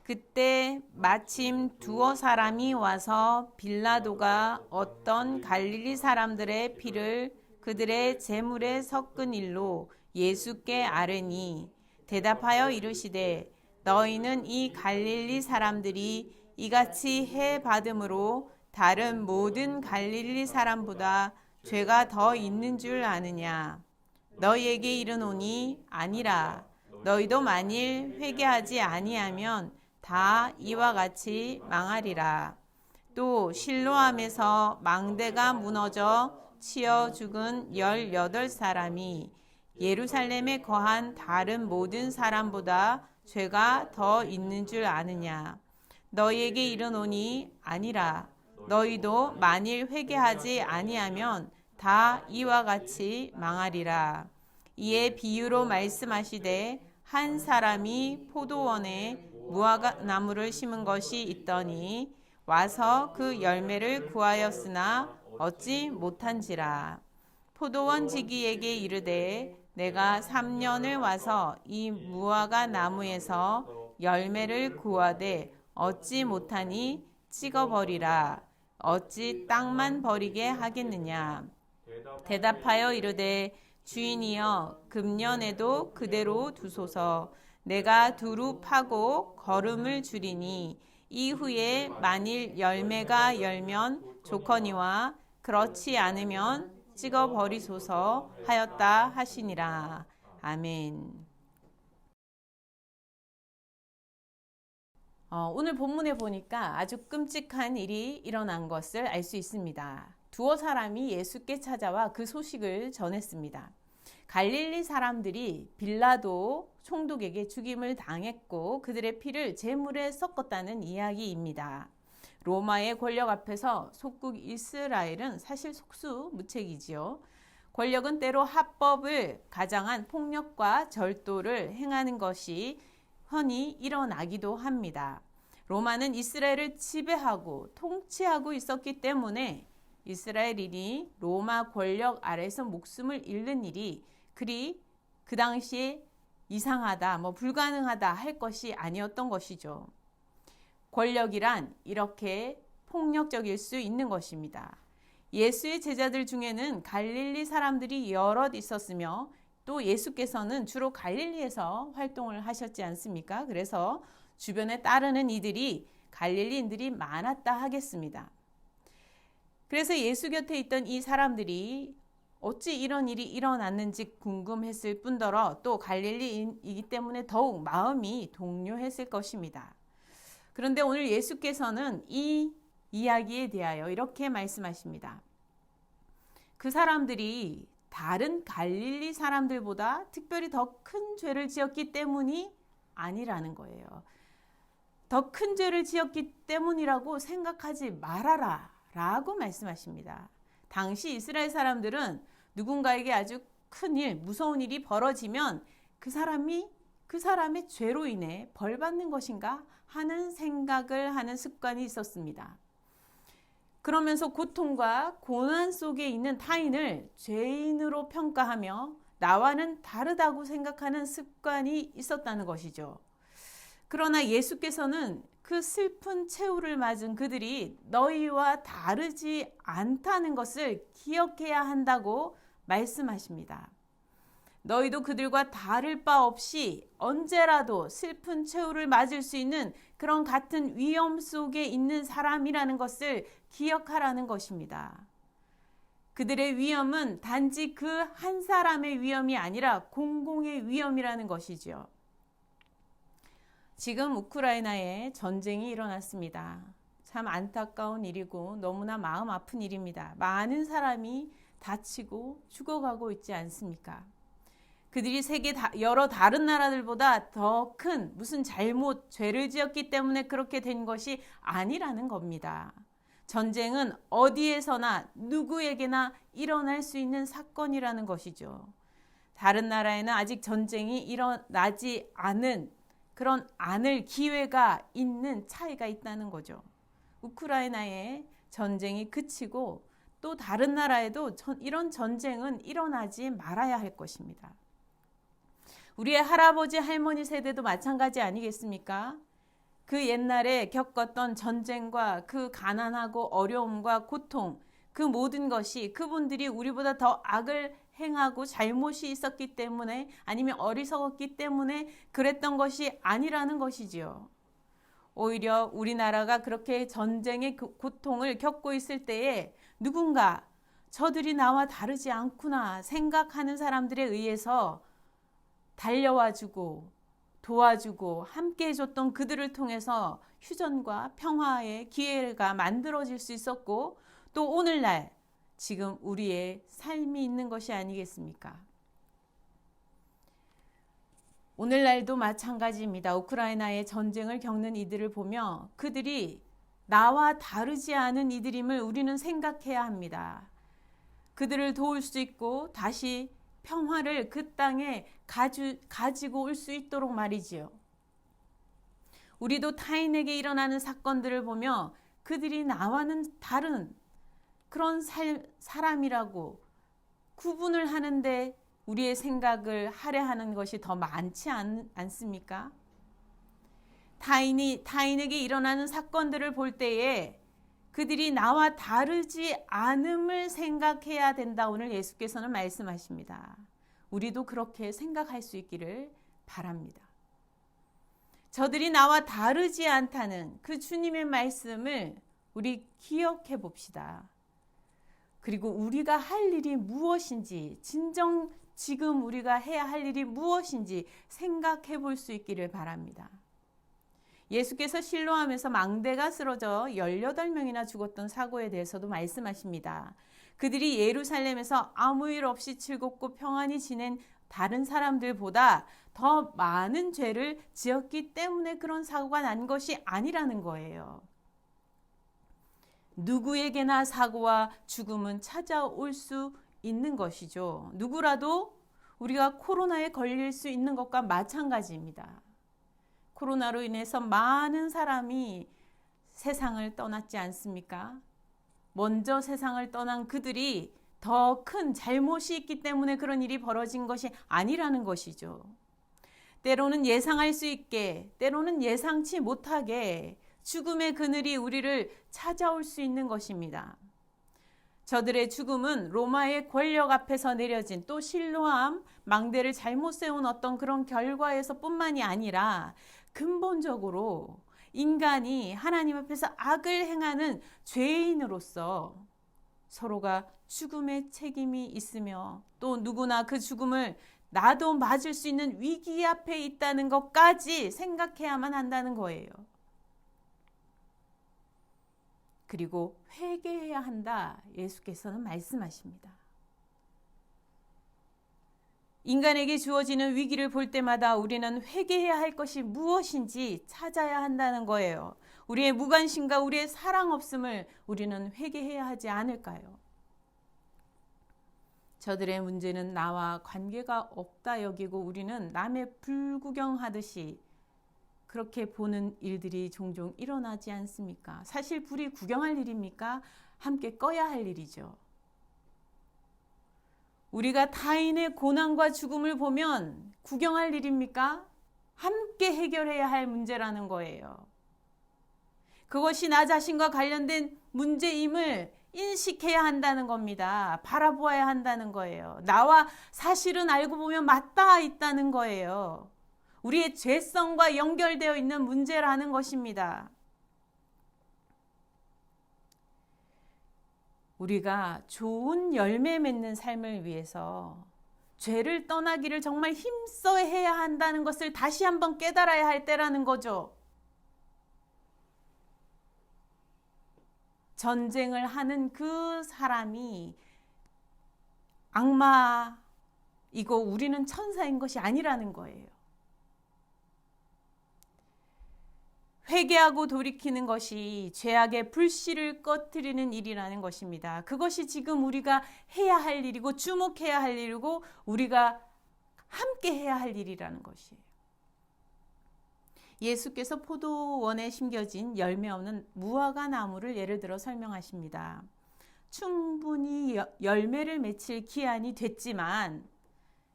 그때 마침 두어 사람이 와서 빌라도가 어떤 갈릴리 사람들의 피를 그들의 제물에 섞은 일로 예수께 아뢰니 대답하여 이르시되 너희는 이 갈릴리 사람들이 이같이 해 받음으로 다른 모든 갈릴리 사람보다 죄가 더 있는 줄 아느냐. 너희에게 이르노니 아니라. 너희도 만일 회개하지 아니하면 다 이와 같이 망하리라. 또 실로암에서 망대가 무너져 치어 죽은 18사람이 예루살렘에 거한 다른 모든 사람보다 죄가 더 있는 줄 아느냐. 너희에게 이르노니 아니라. 너희도 만일 회개하지 아니하면 다 이와 같이 망하리라. 이에 비유로 말씀하시되 한 사람이 포도원에 무화과나무를 심은 것이 있더니 와서 그 열매를 구하였으나 얻지 못한지라. 포도원 지기에게 이르되 내가 3년을 와서 이 무화과나무에서 열매를 구하되 얻지 못하니 찍어버리라. 어찌 땅만 버리게 하겠느냐. 대답하여 이르되 주인이여 금년에도 그대로 두소서. 내가 두루 파고 거름을 줄이니 이후에 만일 열매가 열면 좋거니와 그렇지 않으면 찍어 버리소서 하였다 하시니라. 아멘. 오늘 본문에 보니까 아주 끔찍한 일이 일어난 것을 알 수 있습니다. 두어 사람이 예수께 찾아와 그 소식을 전했습니다. 갈릴리 사람들이 빌라도 총독에게 죽임을 당했고 그들의 피를 제물에 섞었다는 이야기입니다. 로마의 권력 앞에서 속국 이스라엘은 사실 속수무책이지요. 권력은 때로 합법을 가장한 폭력과 절도를 행하는 것이 흔히 일어나기도 합니다. 로마는 이스라엘을 지배하고 통치하고 있었기 때문에 이스라엘인이 로마 권력 아래서 목숨을 잃는 일이 그리 그 당시에 이상하다, 불가능하다 할 것이 아니었던 것이죠. 권력이란 이렇게 폭력적일 수 있는 것입니다. 예수의 제자들 중에는 갈릴리 사람들이 여럿 있었으며 또 예수께서는 주로 갈릴리에서 활동을 하셨지 않습니까? 그래서 주변에 따르는 이들이 갈릴리인들이 많았다 하겠습니다. 그래서 예수 곁에 있던 이 사람들이 어찌 이런 일이 일어났는지 궁금했을 뿐더러 또 갈릴리이기 때문에 더욱 마음이 동요했을 것입니다. 그런데 오늘 예수께서는 이 이야기에 대하여 이렇게 말씀하십니다. 그 사람들이 다른 갈릴리 사람들보다 특별히 더 큰 죄를 지었기 때문이 아니라는 거예요. 더 큰 죄를 지었기 때문이라고 생각하지 말아라 라고 말씀하십니다. 당시 이스라엘 사람들은 누군가에게 아주 큰 일, 무서운 일이 벌어지면 그 사람의 죄로 인해 벌 받는 것인가 하는 생각을 하는 습관이 있었습니다. 그러면서 고통과 고난 속에 있는 타인을 죄인으로 평가하며 나와는 다르다고 생각하는 습관이 있었다는 것이죠. 그러나 예수께서는 그 슬픈 최후를 맞은 그들이 너희와 다르지 않다는 것을 기억해야 한다고 말씀하십니다. 너희도 그들과 다를 바 없이 언제라도 슬픈 최후를 맞을 수 있는 그런 같은 위험 속에 있는 사람이라는 것을 기억하라는 것입니다. 그들의 위험은 단지 그 한 사람의 위험이 아니라 공공의 위험이라는 것이죠. 지금 우크라이나에 전쟁이 일어났습니다. 참 안타까운 일이고 너무나 마음 아픈 일입니다. 많은 사람이 다치고 죽어가고 있지 않습니까? 그들이 세계 여러 다른 나라들보다 더 큰 무슨 잘못, 죄를 지었기 때문에 그렇게 된 것이 아니라는 겁니다. 전쟁은 어디에서나 누구에게나 일어날 수 있는 사건이라는 것이죠. 다른 나라에는 아직 전쟁이 일어나지 않은 그런 않을 기회가 있는 차이가 있다는 거죠. 우크라이나의 전쟁이 그치고 또 다른 나라에도 이런 전쟁은 일어나지 말아야 할 것입니다. 우리의 할아버지 할머니 세대도 마찬가지 아니겠습니까? 그 옛날에 겪었던 전쟁과 그 가난하고 어려움과 고통, 그 모든 것이 그분들이 우리보다 더 악을 행하고 잘못이 있었기 때문에 아니면 어리석었기 때문에 그랬던 것이 아니라는 것이지요. 오히려 우리나라가 그렇게 전쟁의 고통을 겪고 있을 때에 누군가 저들이 나와 다르지 않구나 생각하는 사람들에 의해서 달려와주고 도와주고 함께 해줬던 그들을 통해서 휴전과 평화의 기회가 만들어질 수 있었고 또 오늘날 지금 우리의 삶이 있는 것이 아니겠습니까? 오늘날도 마찬가지입니다. 우크라이나의 전쟁을 겪는 이들을 보며 그들이 나와 다르지 않은 이들임을 우리는 생각해야 합니다. 그들을 도울 수 있고 다시 평화를 그 땅에 가지고 올 수 있도록 말이지요. 우리도 타인에게 일어나는 사건들을 보며 그들이 나와는 다른 그런 사람이라고 구분을 하는데 우리의 생각을 할애하는 것이 더 많지 않습니까? 타인에게 일어나는 사건들을 볼 때에 그들이 나와 다르지 않음을 생각해야 된다. 오늘 예수께서는 말씀하십니다. 우리도 그렇게 생각할 수 있기를 바랍니다. 저들이 나와 다르지 않다는 그 주님의 말씀을 우리 기억해 봅시다. 그리고 우리가 할 일이 무엇인지, 진정 지금 우리가 해야 할 일이 무엇인지 생각해 볼 수 있기를 바랍니다. 예수께서 실로암에서 망대가 쓰러져 18명이나 죽었던 사고에 대해서도 말씀하십니다. 그들이 예루살렘에서 아무 일 없이 즐겁고 평안히 지낸 다른 사람들보다 더 많은 죄를 지었기 때문에 그런 사고가 난 것이 아니라는 거예요. 누구에게나 사고와 죽음은 찾아올 수 있는 것이죠. 누구라도 우리가 코로나에 걸릴 수 있는 것과 마찬가지입니다. 코로나로 인해서 많은 사람이 세상을 떠났지 않습니까? 먼저 세상을 떠난 그들이 더 큰 잘못이 있기 때문에 그런 일이 벌어진 것이 아니라는 것이죠. 때로는 예상할 수 있게, 때로는 예상치 못하게 죽음의 그늘이 우리를 찾아올 수 있는 것입니다. 저들의 죽음은 로마의 권력 앞에서 내려진 또 실로암 망대를 잘못 세운 어떤 그런 결과에서 뿐만이 아니라 근본적으로 인간이 하나님 앞에서 악을 행하는 죄인으로서 서로가 죽음의 책임이 있으며 또 누구나 그 죽음을 나도 맞을 수 있는 위기 앞에 있다는 것까지 생각해야만 한다는 거예요. 그리고 회개해야 한다. 예수께서는 말씀하십니다. 인간에게 주어지는 위기를 볼 때마다 우리는 회개해야 할 것이 무엇인지 찾아야 한다는 거예요. 우리의 무관심과 우리의 사랑 없음을 우리는 회개해야 하지 않을까요? 저들의 문제는 나와 관계가 없다 여기고 우리는 남의 불구경하듯이 그렇게 보는 일들이 종종 일어나지 않습니까? 사실 불이 구경할 일입니까? 함께 꺼야 할 일이죠. 우리가 타인의 고난과 죽음을 보면 구경할 일입니까? 함께 해결해야 할 문제라는 거예요. 그것이 나 자신과 관련된 문제임을 인식해야 한다는 겁니다. 바라보아야 한다는 거예요. 나와 사실은 알고 보면 맞닿아 있다는 거예요. 우리의 죄성과 연결되어 있는 문제라는 것입니다. 우리가 좋은 열매 맺는 삶을 위해서 죄를 떠나기를 정말 힘써 해야 한다는 것을 다시 한번 깨달아야 할 때라는 거죠. 전쟁을 하는 그 사람이 악마이고 우리는 천사인 것이 아니라는 거예요. 회개하고 돌이키는 것이 죄악의 불씨를 꺼뜨리는 일이라는 것입니다. 그것이 지금 우리가 해야 할 일이고 주목해야 할 일이고 우리가 함께 해야 할 일이라는 것이에요. 예수께서 포도원에 심겨진 열매 없는 무화과 나무를 예를 들어 설명하십니다. 충분히 열매를 맺힐 기한이 됐지만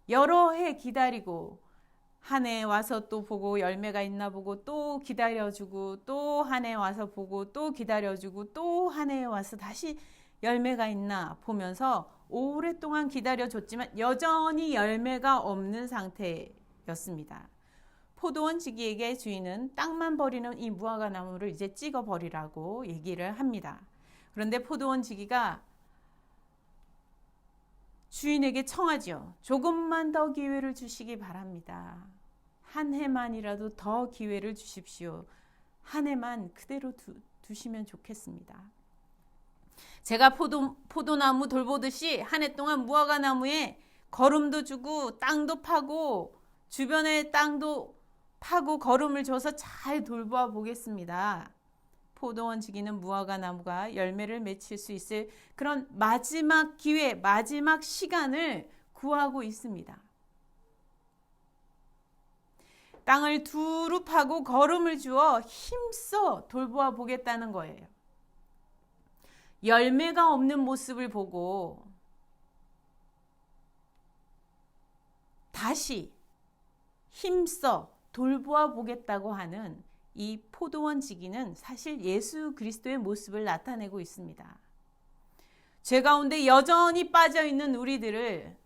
여러 해 기다리고 한 해 와서 또 보고 열매가 있나 보고 또 기다려주고 또 한 해 와서 보고 또 기다려주고 또 한 해 와서 다시 열매가 있나 보면서 오랫동안 기다려줬지만 여전히 열매가 없는 상태였습니다. 포도원 지기에게 주인은 땅만 버리는 이 무화과 나무를 이제 찍어 버리라고 얘기를 합니다. 그런데 포도원 지기가 주인에게 청하죠. 조금만 더 기회를 주시기 바랍니다. 한 해만이라도 더 기회를 주십시오. 한 해만 그대로 두시면 좋겠습니다. 제가 포도나무 돌보듯이 한 해 동안 무화과 나무에 거름도 주고 땅도 파고 주변의 땅도 파고 거름을 줘서 잘 돌보아 보겠습니다. 포도원 지기는 무화과 나무가 열매를 맺힐 수 있을 그런 마지막 기회, 마지막 시간을 구하고 있습니다. 땅을 두루 파고 거름을 주어 힘써 돌보아 보겠다는 거예요. 열매가 없는 모습을 보고 다시 힘써 돌보아 보겠다고 하는 이 포도원 지기는 사실 예수 그리스도의 모습을 나타내고 있습니다. 죄 가운데 여전히 빠져 있는 우리들을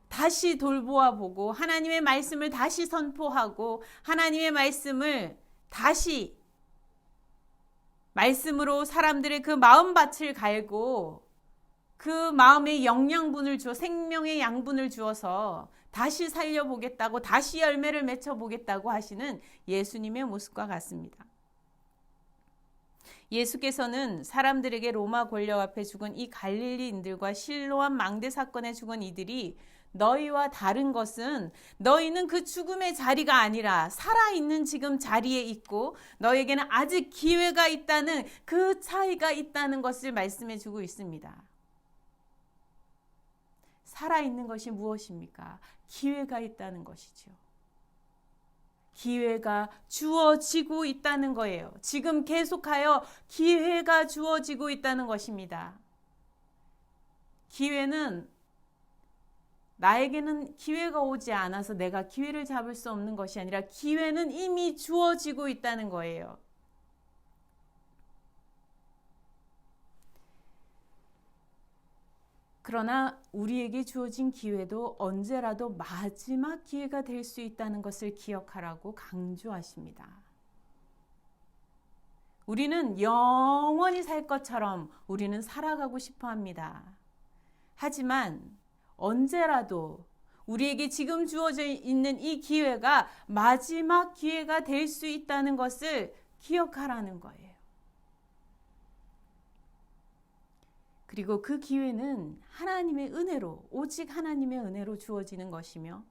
다시 돌보아 보고 하나님의 말씀을 다시 선포하고 하나님의 말씀을 다시 말씀으로 사람들의 그 마음밭을 갈고 그 마음에 영양분을 주어 생명의 양분을 주어서 다시 살려보겠다고 다시 열매를 맺혀보겠다고 하시는 예수님의 모습과 같습니다. 예수께서는 사람들에게 로마 권력 앞에 죽은 이 갈릴리인들과 실로암 망대 사건에 죽은 이들이 너희와 다른 것은 너희는 그 죽음의 자리가 아니라 살아있는 지금 자리에 있고 너에게는 아직 기회가 있다는 그 차이가 있다는 것을 말씀해 주고 있습니다. 살아있는 것이 무엇입니까? 기회가 있다는 것이죠. 기회가 주어지고 있다는 거예요. 지금 계속하여 기회가 주어지고 있다는 것입니다. 기회는 나에게는 기회가 오지 않아서 내가 기회를 잡을 수 없는 것이 아니라 기회는 이미 주어지고 있다는 거예요. 그러나 우리에게 주어진 기회도 언제라도 마지막 기회가 될 수 있다는 것을 기억하라고 강조하십니다. 우리는 영원히 살 것처럼 우리는 살아가고 싶어 합니다. 하지만 언제라도 우리에게 지금 주어져 있는 이 기회가 마지막 기회가 될 수 있다는 것을 기억하라는 거예요. 그리고 그 기회는 하나님의 은혜로, 오직 하나님의 은혜로 주어지는 것이며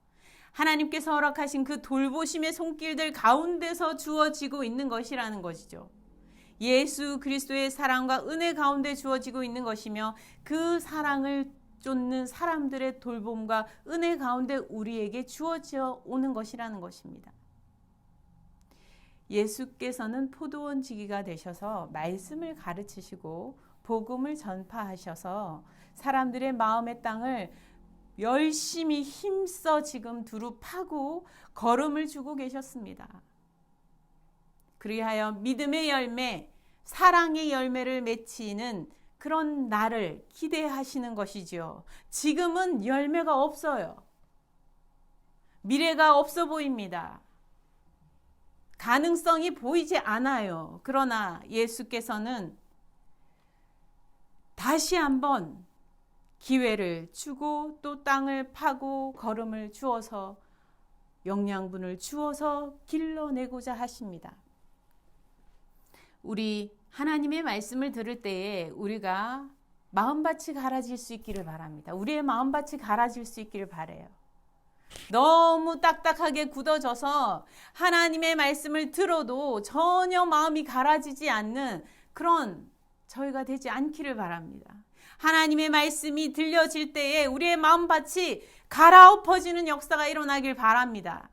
하나님께서 허락하신 그 돌보심의 손길들 가운데서 주어지고 있는 것이라는 것이죠. 예수 그리스도의 사랑과 은혜 가운데 주어지고 있는 것이며 그 사랑을 쫓는 사람들의 돌봄과 은혜 가운데 우리에게 주어져 오는 것이라는 것입니다. 예수께서는 포도원 지기가 되셔서 말씀을 가르치시고 복음을 전파하셔서 사람들의 마음의 땅을 열심히 힘써 지금 두루 파고 걸음을 주고 계셨습니다. 그리하여 믿음의 열매, 사랑의 열매를 맺히는 그런 날을 기대하시는 것이지요. 지금은 열매가 없어요. 미래가 없어 보입니다. 가능성이 보이지 않아요. 그러나 예수께서는 다시 한번 기회를 주고 또 땅을 파고 거름을 주어서 영양분을 주어서 길러내고자 하십니다. 우리 하나님의 말씀을 들을 때에 우리가 마음밭이 갈아질 수 있기를 바랍니다. 우리의 마음밭이 갈아질 수 있기를 바라요. 너무 딱딱하게 굳어져서 하나님의 말씀을 들어도 전혀 마음이 갈아지지 않는 그런 저희가 되지 않기를 바랍니다. 하나님의 말씀이 들려질 때에 우리의 마음밭이 갈아엎어지는 역사가 일어나길 바랍니다.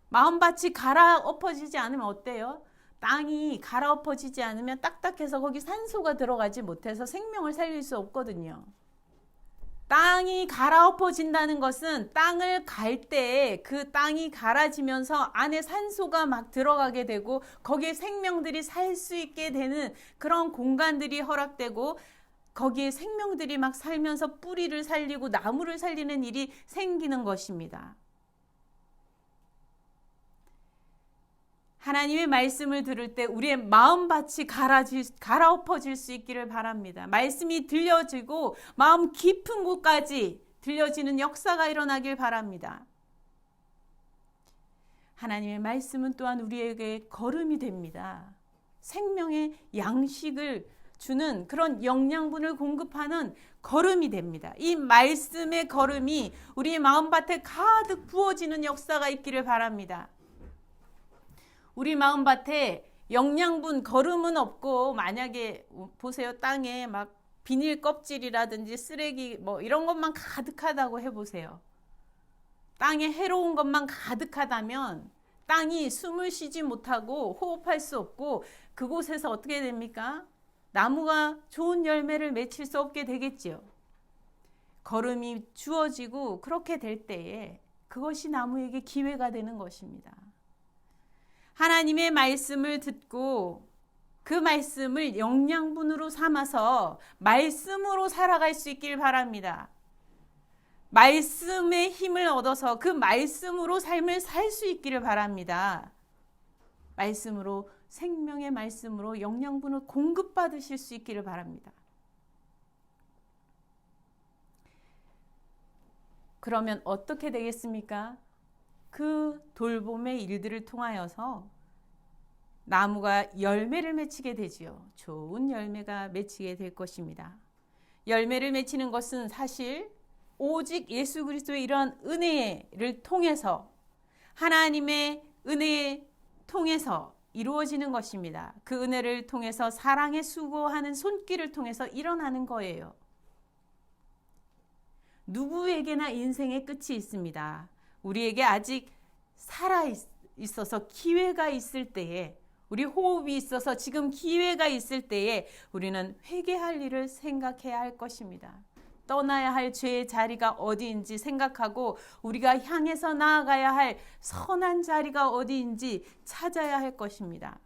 마음밭이 갈아엎어지지 않으면 어때요? 땅이 갈아엎어지지 않으면 딱딱해서 거기 산소가 들어가지 못해서 생명을 살릴 수 없거든요. 땅이 갈아엎어진다는 것은 땅을 갈 때 그 땅이 갈아지면서 안에 산소가 막 들어가게 되고 거기에 생명들이 살 수 있게 되는 그런 공간들이 허락되고 거기에 생명들이 막 살면서 뿌리를 살리고 나무를 살리는 일이 생기는 것입니다. 하나님의 말씀을 들을 때 우리의 마음밭이 갈아엎어질 수 있기를 바랍니다. 말씀이 들려지고 마음 깊은 곳까지 들려지는 역사가 일어나길 바랍니다. 하나님의 말씀은 또한 우리에게 걸음이 됩니다. 생명의 양식을 주는 그런 영양분을 공급하는 걸음이 됩니다. 이 말씀의 걸음이 우리의 마음밭에 가득 부어지는 역사가 있기를 바랍니다. 우리 마음밭에 영양분 걸음은 없고 만약에 보세요. 땅에 막 비닐 껍질이라든지 쓰레기 뭐 이런 것만 가득하다고 해보세요. 땅에 해로운 것만 가득하다면 땅이 숨을 쉬지 못하고 호흡할 수 없고 그곳에서 어떻게 됩니까? 나무가 좋은 열매를 맺힐 수 없게 되겠지요. 걸음이 주어지고 그렇게 될 때에 그것이 나무에게 기회가 되는 것입니다. 하나님의 말씀을 듣고 그 말씀을 영양분으로 삼아서 말씀으로 살아갈 수 있길 바랍니다. 말씀의 힘을 얻어서 그 말씀으로 삶을 살 수 있기를 바랍니다. 말씀으로 생명의 말씀으로 영양분을 공급받으실 수 있기를 바랍니다. 그러면 어떻게 되겠습니까? 그 돌봄의 일들을 통하여서 나무가 열매를 맺히게 되지요. 좋은 열매가 맺히게 될 것입니다. 열매를 맺히는 것은 사실 오직 예수 그리스도의 이러한 은혜를 통해서 하나님의 은혜를 통해서 이루어지는 것입니다. 그 은혜를 통해서 사랑에 수고하는 손길을 통해서 일어나는 거예요. 누구에게나 인생의 끝이 있습니다. 우리에게 아직 살아 있어서 기회가 있을 때에 우리 호흡이 있어서 지금 기회가 있을 때에 우리는 회개할 일을 생각해야 할 것입니다. 떠나야 할 죄의 자리가 어디인지 생각하고 우리가 향해서 나아가야 할 선한 자리가 어디인지 찾아야 할 것입니다.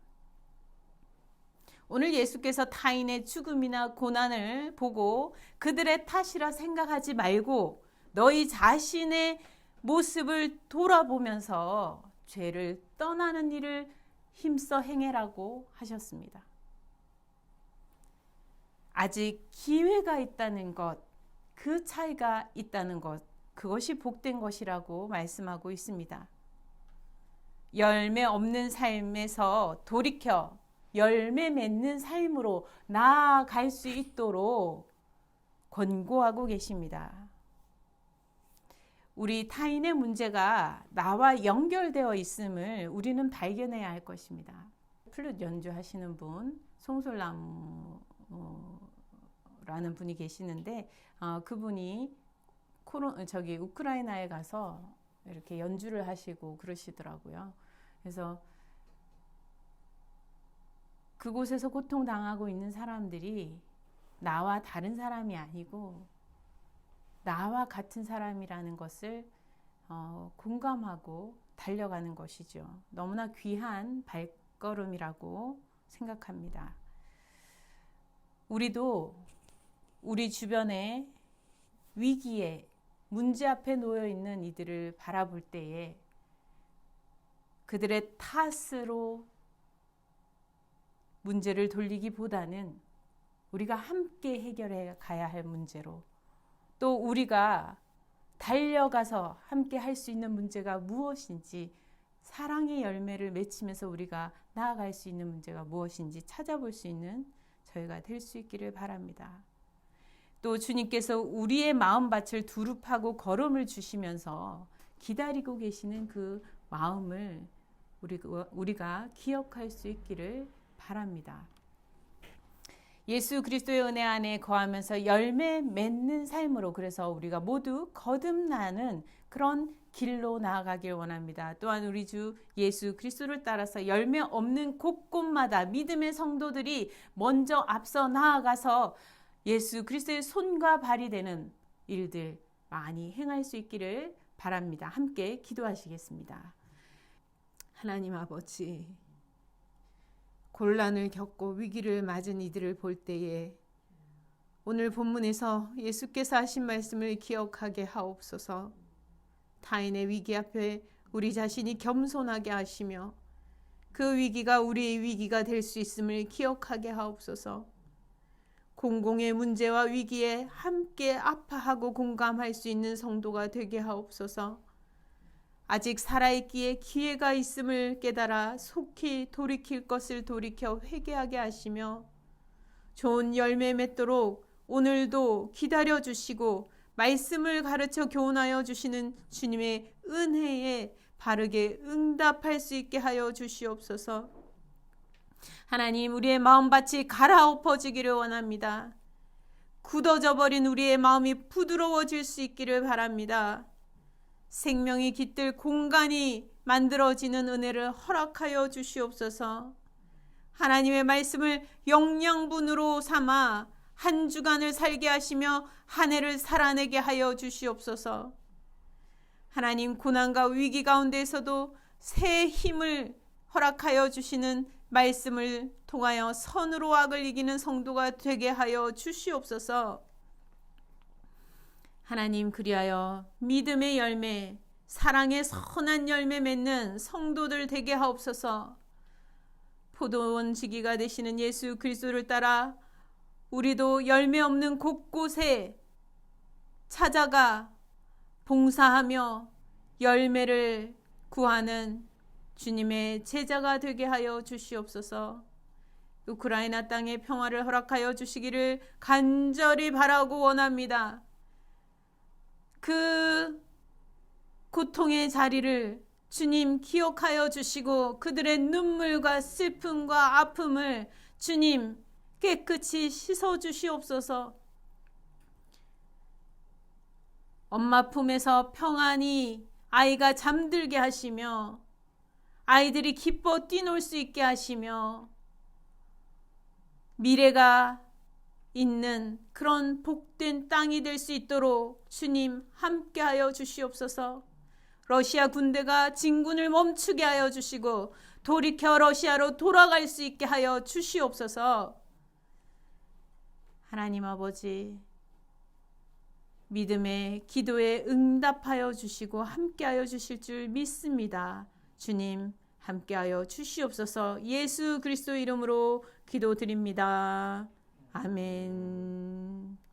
오늘 예수께서 타인의 죽음이나 고난을 보고 그들의 탓이라 생각하지 말고 너희 자신의 모습을 돌아보면서 죄를 떠나는 일을 힘써 행해라고 하셨습니다. 아직 기회가 있다는 것, 그 차이가 있다는 것, 그것이 복된 것이라고 말씀하고 있습니다. 열매 없는 삶에서 돌이켜 열매 맺는 삶으로 나아갈 수 있도록 권고하고 계십니다. 우리 타인의 문제가 나와 연결되어 있음을 우리는 발견해야 할 것입니다. 플룻 연주하시는 분, 송솔나무라는 분이 계시는데 그분이 우크라이나에 가서 이렇게 연주를 하시고 그러시더라고요. 그래서 그곳에서 고통당하고 있는 사람들이 나와 다른 사람이 아니고 나와 같은 사람이라는 것을 공감하고 달려가는 것이죠. 너무나 귀한 발걸음이라고 생각합니다. 우리도 우리 주변에 위기에 문제 앞에 놓여 있는 이들을 바라볼 때에 그들의 탓으로 문제를 돌리기보다는 우리가 함께 해결해 가야 할 문제로 또 우리가 달려가서 함께 할 수 있는 문제가 무엇인지 사랑의 열매를 맺히면서 우리가 나아갈 수 있는 문제가 무엇인지 찾아볼 수 있는 저희가 될 수 있기를 바랍니다. 또 주님께서 우리의 마음밭을 두릅하고 걸음을 주시면서 기다리고 계시는 그 마음을 우리가 기억할 수 있기를 바랍니다. 예수 그리스도의 은혜 안에 거하면서 열매 맺는 삶으로 그래서 우리가 모두 거듭나는 그런 길로 나아가길 원합니다. 또한 우리 주 예수 그리스도를 따라서 열매 없는 곳곳마다 믿음의 성도들이 먼저 앞서 나아가서 예수 그리스도의 손과 발이 되는 일들 많이 행할 수 있기를 바랍니다. 함께 기도하시겠습니다. 하나님 아버지, 곤란을 겪고 위기를 맞은 이들을 볼 때에 오늘 본문에서 예수께서 하신 말씀을 기억하게 하옵소서. 타인의 위기 앞에 우리 자신이 겸손하게 하시며 그 위기가 우리의 위기가 될 수 있음을 기억하게 하옵소서. 공공의 문제와 위기에 함께 아파하고 공감할 수 있는 성도가 되게 하옵소서. 아직 살아있기에 기회가 있음을 깨달아 속히 돌이킬 것을 돌이켜 회개하게 하시며 좋은 열매 맺도록 오늘도 기다려 주시고 말씀을 가르쳐 교훈하여 주시는 주님의 은혜에 바르게 응답할 수 있게 하여 주시옵소서. 하나님, 우리의 마음밭이 갈아엎어지기를 원합니다. 굳어져 버린 우리의 마음이 부드러워질 수 있기를 바랍니다. 생명이 깃들 공간이 만들어지는 은혜를 허락하여 주시옵소서. 하나님의 말씀을 영양분으로 삼아 한 주간을 살게 하시며 한 해를 살아내게 하여 주시옵소서. 하나님, 고난과 위기 가운데서도 새 힘을 허락하여 주시는 말씀을 통하여 선으로 악을 이기는 성도가 되게 하여 주시옵소서. 하나님, 그리하여 믿음의 열매, 사랑의 선한 열매 맺는 성도들 되게 하옵소서. 포도원 지기가 되시는 예수 그리스도를 따라 우리도 열매 없는 곳곳에 찾아가 봉사하며 열매를 구하는 주님의 제자가 되게 하여 주시옵소서. 우크라이나 땅의 평화를 허락하여 주시기를 간절히 바라고 원합니다. 그 고통의 자리를 주님 기억하여 주시고 그들의 눈물과 슬픔과 아픔을 주님 깨끗이 씻어 주시옵소서. 엄마 품에서 평안히 아이가 잠들게 하시며 아이들이 기뻐 뛰놀 수 있게 하시며 미래가 있는 그런 복된 땅이 될 수 있도록 주님 함께하여 주시옵소서. 러시아 군대가 진군을 멈추게 하여 주시고 돌이켜 러시아로 돌아갈 수 있게 하여 주시옵소서. 하나님 아버지, 믿음의 기도에 응답하여 주시고 함께하여 주실 줄 믿습니다. 주님 함께하여 주시옵소서. 예수 그리스도 이름으로 기도드립니다. 아멘.